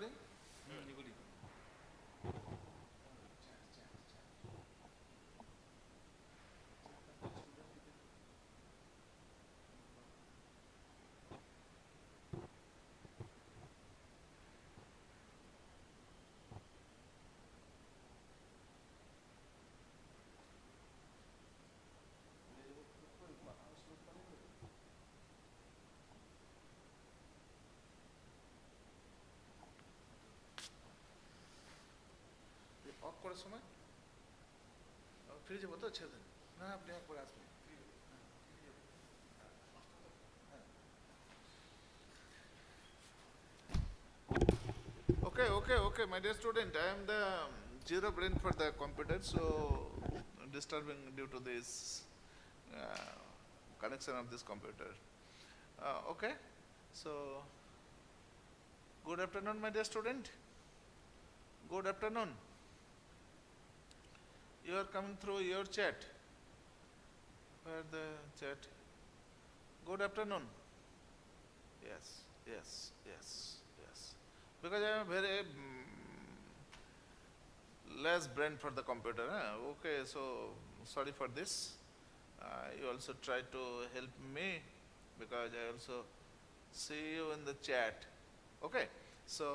recording? Recording. Of করার সময় free যাবো তো ছেড়ে দেন না আপনি একবার আসবেন okay my dear student, I am the zero brain for the computer, so disturbing due to this uh, connection of this computer. Okay, so good afternoon my dear student, good afternoon. You are coming through your chat. Where the chat? Good afternoon. Yes. Because I am very less brain for the computer. Okay, so sorry for this. You also try to help me because I also see you in the chat. Okay, so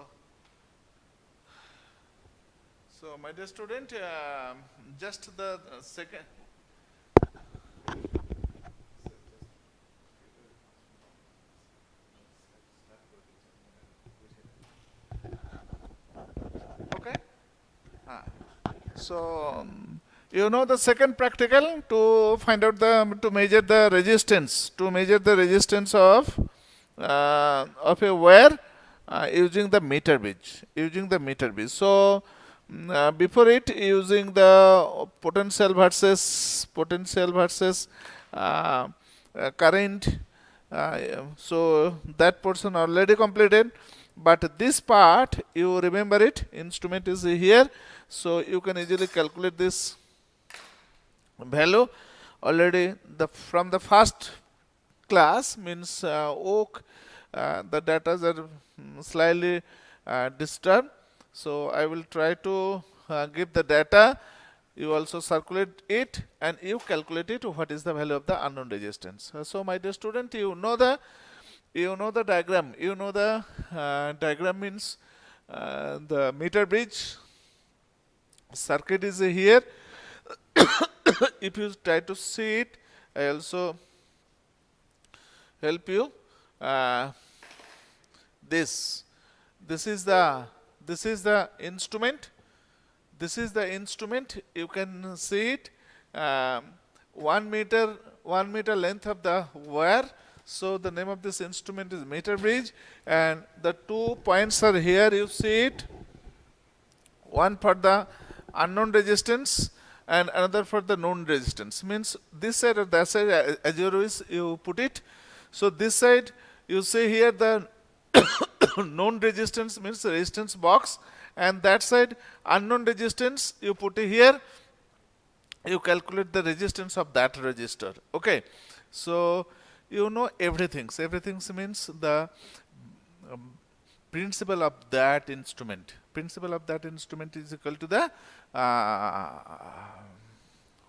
my dear student, just the second. Okay. Ah. So you know the second practical to find out to measure the resistance of a wire using the meter bridge. So before it, using the potential versus current. So that portion already completed, but this part you remember it, instrument is here, so you can easily calculate this value already from the first class. Means oak, the data are slightly disturbed, so I will try to give the data. You also circulate it and you calculate it what is the value of the unknown resistance. So my dear student, you know the diagram. Diagram means the meter bridge circuit is here. If you try to see it, I also help you. This is the instrument. You can see it. 1 meter length of the wire. So the name of this instrument is meter bridge, and the 2 points are here. You see it. One for the unknown resistance and another for the known resistance. Means this side or that side, as you wish you put it. So this side you see here the known resistance, means resistance box, and that side unknown resistance you put it here. You calculate the resistance of that resistor. Okay, so you know everything means the principle of that instrument is equal to the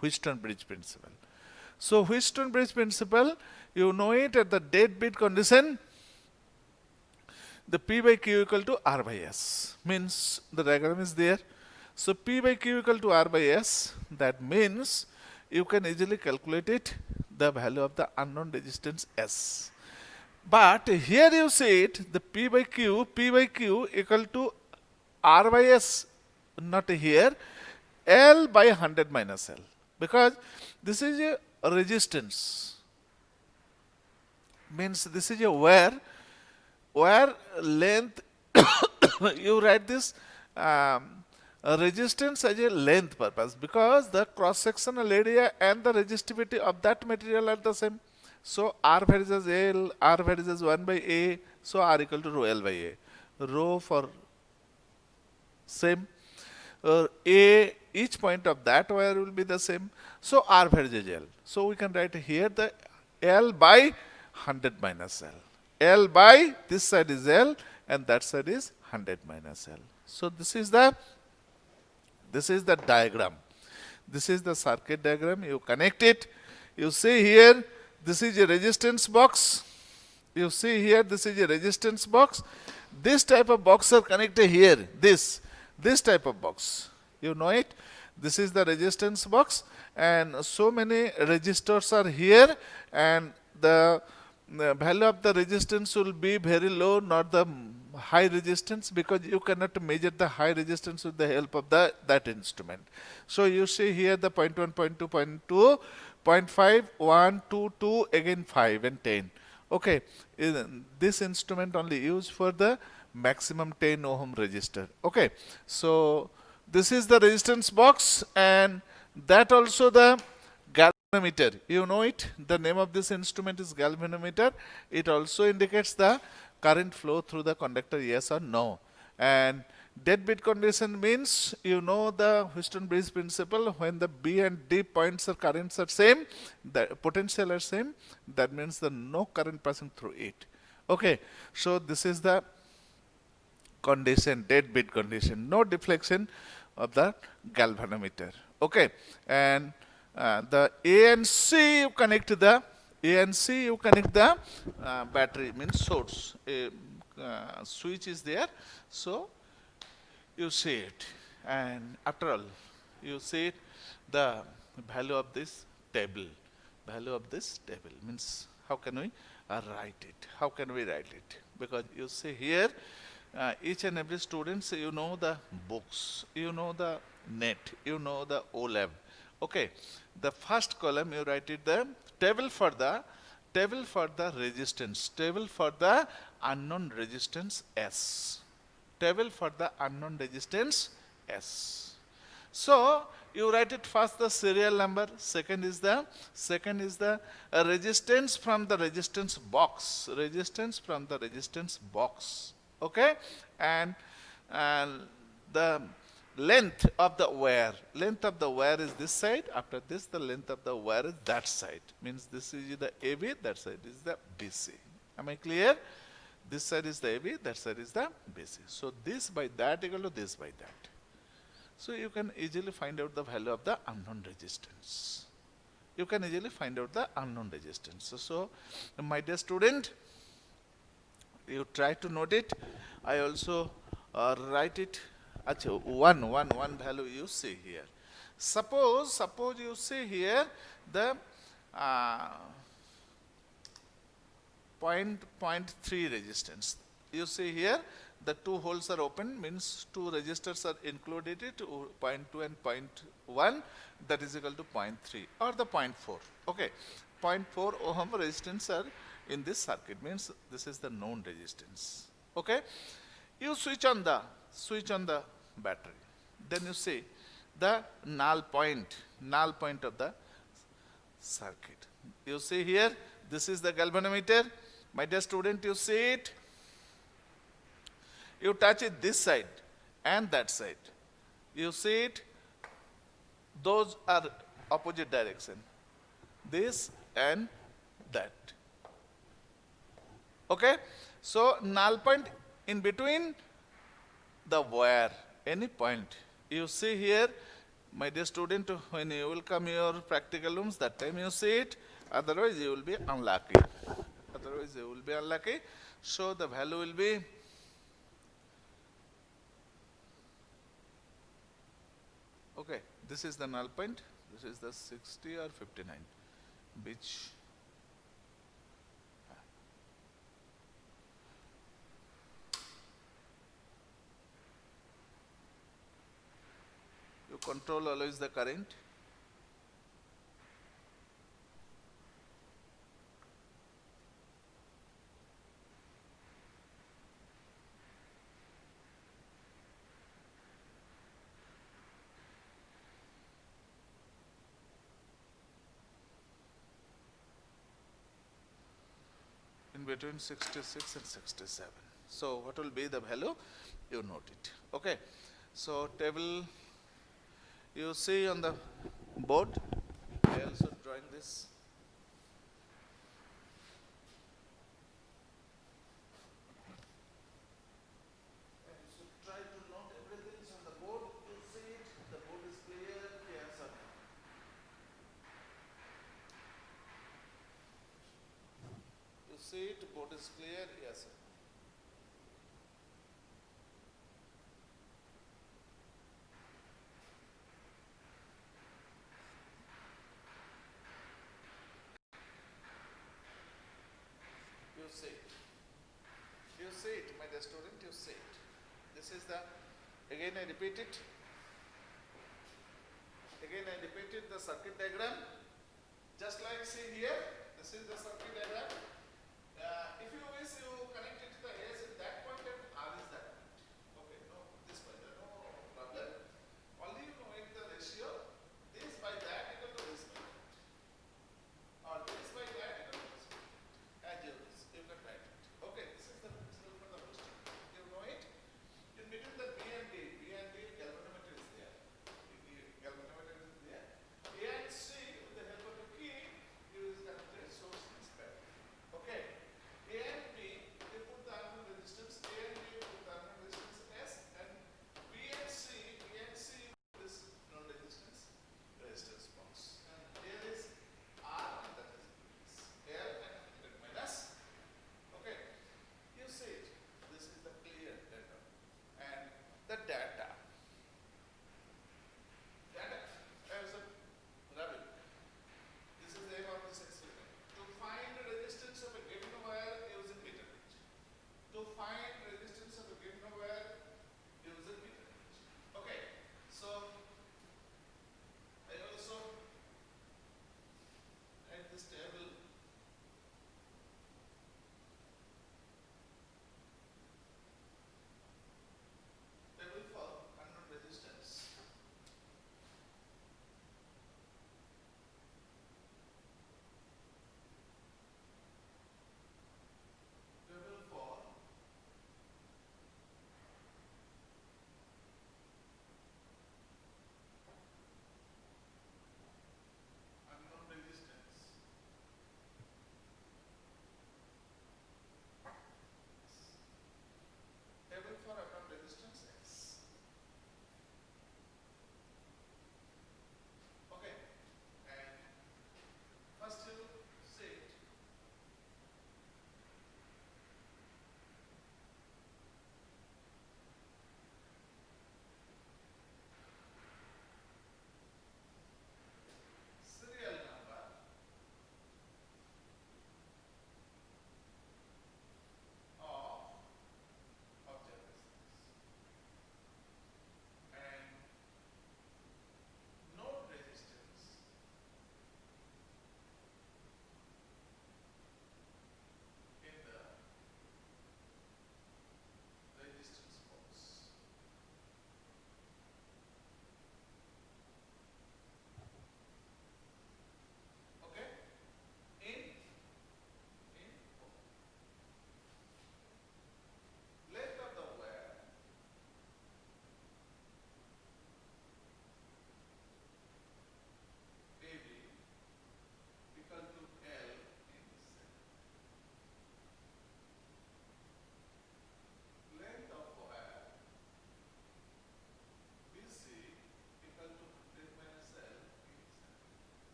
Wheatstone bridge principle. So Wheatstone bridge principle, you know it at the dead beat condition, the P by Q equal to R by S. Means the diagram is there. So P by Q equal to R by S. That means you can easily calculate it, the value of the unknown resistance S. But here you see it, the P by Q equal to R by S, not here, L by 100 minus L. Because this is a resistance. Means this is a wire length. You write this resistance as a length purpose, because the cross sectional area and the resistivity of that material are the same. So R varies as L, R varies as 1 by A, so R equal to rho L by A. Rho for same, A, each point of that wire will be the same, so R varies as L. So we can write here the L by 100 minus L. L by this side is L and that side is 100 minus L. So this is the diagram. This is the circuit diagram. You connect it. You see here, this is a resistance box. You see here, this is a resistance box. This type of box are connected here. This type of box. You know it. This is the resistance box, and so many resistors are here, and the value of the resistance will be very low, not the high resistance, because you cannot measure the high resistance with the help of that instrument. So you see here the 0.1, 0.2, 0.2, 0.5, 1, 2, 2, again 5 and 10. Okay, this instrument only used for the maximum 10 ohm resistor. Okay, so this is the resistance box, and that also the galvanometer. You know it. The name of this instrument is galvanometer. It also indicates the current flow through the conductor, yes or no. And dead beat condition means, you know the Wheatstone bridge principle. When the B and D points or currents are same, the potential are same, that means the no current passing through it. Okay, so this is the condition, dead beat condition, no deflection of the galvanometer. Okay, and the A and C you connect the battery, means source. A switch is there, so you see it, and after all, you see it, the value of this table. Value of this table means, how can we write it? How can we write it? Because you see here, each and every student, you know the books, you know the net, you know the O-Lab. Okay, the first column you write it the table for the resistance, table for the unknown resistance S. Table for the unknown resistance S. So you write it first the serial number, second is the resistance from the resistance box, okay, and the length of the wire is this side. After this, the length of the wire is that side, means this is the AB, that side is the BC. Am I clear? This side is the AB, that side is the BC. So this by that equal to this by that. So you can easily find out the value of the unknown resistance. So my dear student, you try to note it. I also write it. Achha, one value you see here. Suppose you see here the 0.3 resistance. You see here the two holes are open, means two resistors are included, 0.2 and 0.1, that is equal to 0.3 or the 0.4. Okay, 0.4 ohm resistance are in this circuit, means this is the known resistance. Okay, you switch on the battery, then you see the null point of the circuit. You see here, this is the galvanometer. My dear student, you see it. You touch it this side and that side. You see it. Those are opposite direction. This and that. Okay. So null point in between the wire, any point. You see here, my dear student, when you will come your practical rooms, that time you see it. Otherwise, you will be unlucky. So the value will be okay. This is the null point. This is the 60 or 59, which you control always the current. Between 66 and 67. So what will be the value? You note it. Okay. So table you see on the board. I also drawing this. Sound is clear? Yes, sir. You see it. You see it, my dear student, you see it. This is the, again I repeat it. Again I repeated the circuit diagram. Just like see here, this is the circuit diagram. If you wish, you connect it to the S in that point and R is that point. Okay, no, this point, no problem. Only you know the ratio, this by that equal to this by that. Or this by that equal to this by that. As you can write it. Okay, this is the principle for the boosting. You know it. In between the B and D galvanometer is there. Galvanometer is there. A and C with the help of the key, you is connected source and spread. Okay. A and B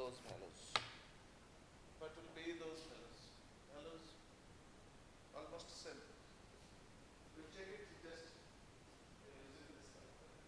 those values. What will be those values? Values almost same. We check it just using this calculator.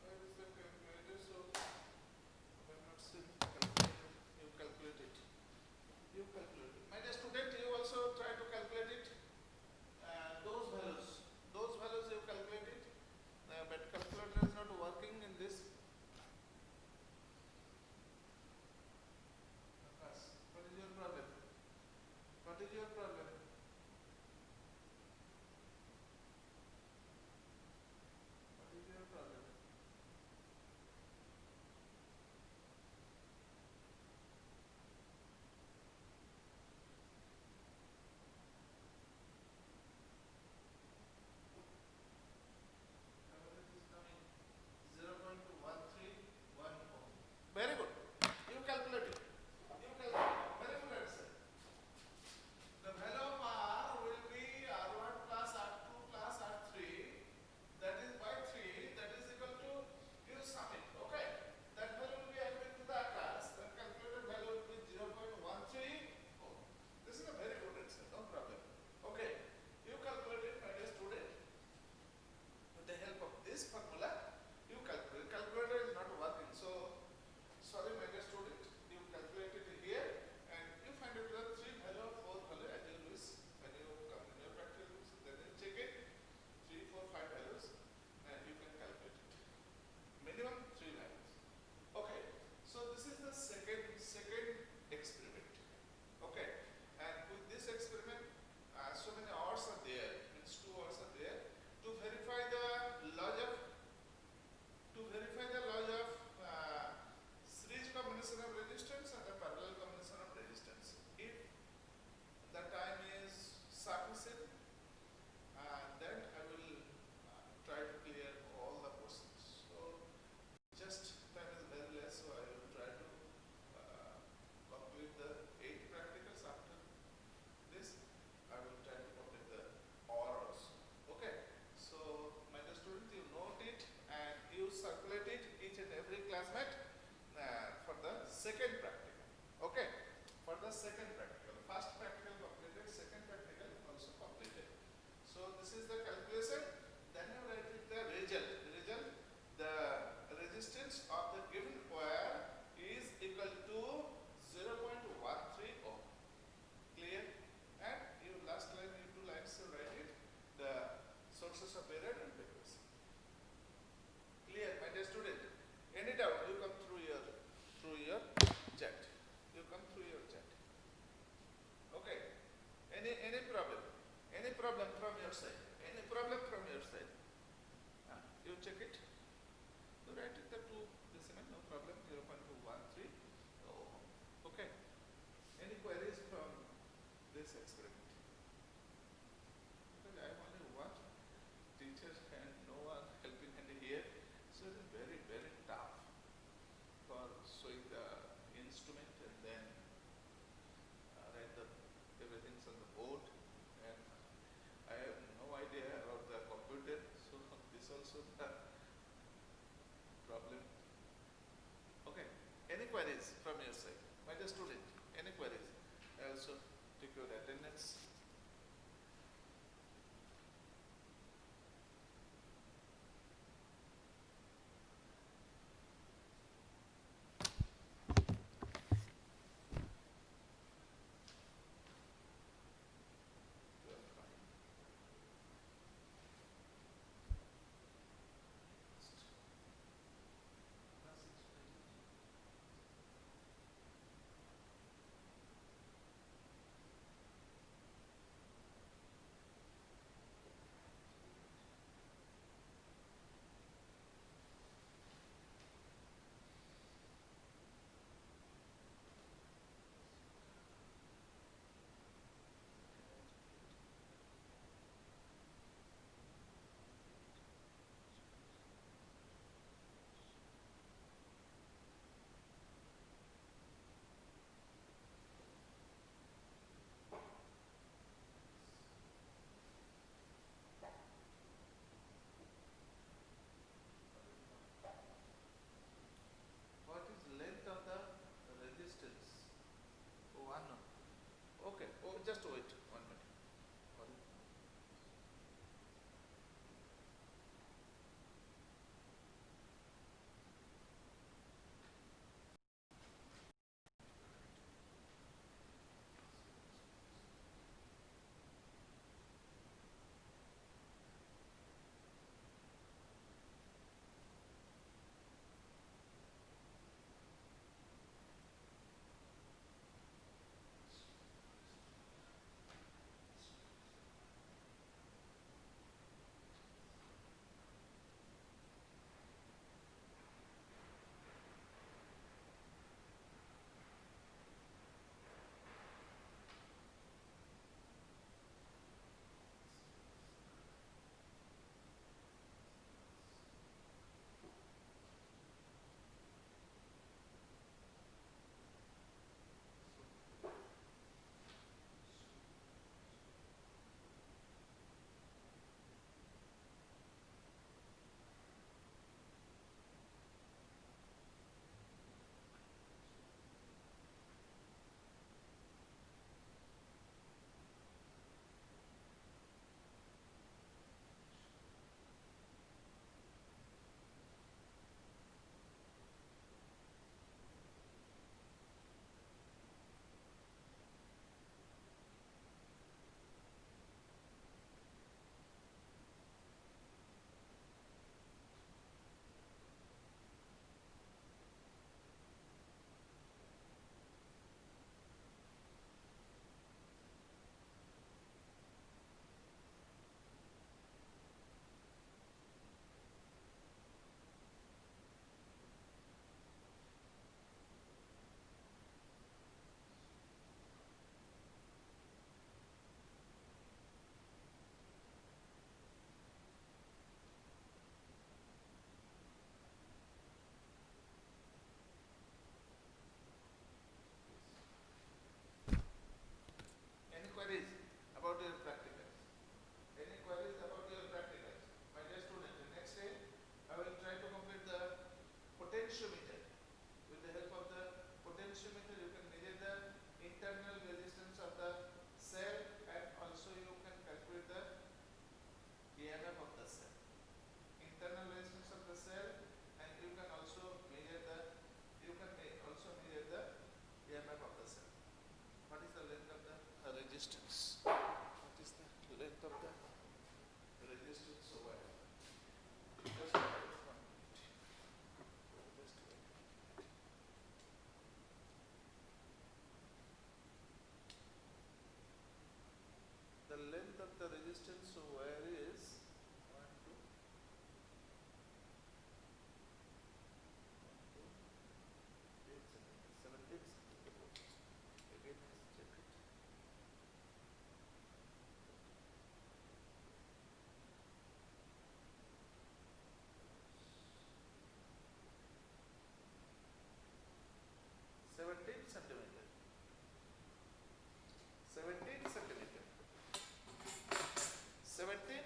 Where is the calculator? So I have not seen calculator. You calculate it. You calculate it. My dear student, you also try to calculate it. Those values you calculate it. But calculator is not working in this. Yes. What is your problem? What is your problem? What is your problem? Average is coming 0.1314. Very good. You calculate it. You calculate. Very good answer. The value of R will be R1 plus R2 plus R3. That is by 3. That is equal to, you sum it. Okay. That value will be added to the class. The calculated value will be 0.134. This is a very good answer. No problem. Okay. You calculate it, my dear student. With the help of this formula, you calculate. Calculator is not working. So, sorry, my dear student. You calculate it here and you find out the 3 value or 4 value as you wish. When you come in your practical books, then you check it. 3, 4, 5 values and you can calculate it. Minimum 3 values. Okay. So this is the second experiment. Okay. And with this experiment, so many hours are there. Means 2 hours are there to verify the laws of series combination of resistance and the parallel combination of resistance. If the time is sufficient, then I will try to clear all the questions. So just time is very less, so I will try to complete the 8 practicals. After this, I will try to complete the OR also. Okay. So my dear student, you note it and you circulate it each and every classmate for the second practical. Okay. For the second practical, first practical completed, second practical also completed. So this is the calculation. Then you write it the result. The resistance of the given wire is equal to 0.1 any queries from this experiment? Because I am only one teacher and no one helping hand here, so it is very, very tough for showing the instrument and then write the everything's on the board, and I have no idea about the computer, so this also the problem. Okay, any queries from your side? My dear student, any queries? I also take your attendance. You are fine.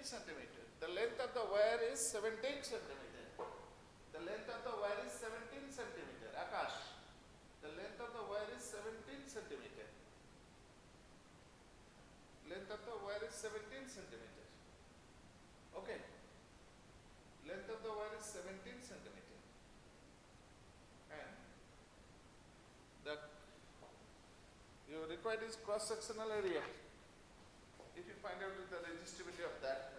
centimeter. The length of the wire is 17 centimeter. The length of the wire is 17 centimeter. Akash, the length of the wire is 17 centimeter. Length of the wire is 17 centimeter. Okay. Length of the wire is 17 centimeter. And the you required is cross sectional area. If you find out the resistivity of that,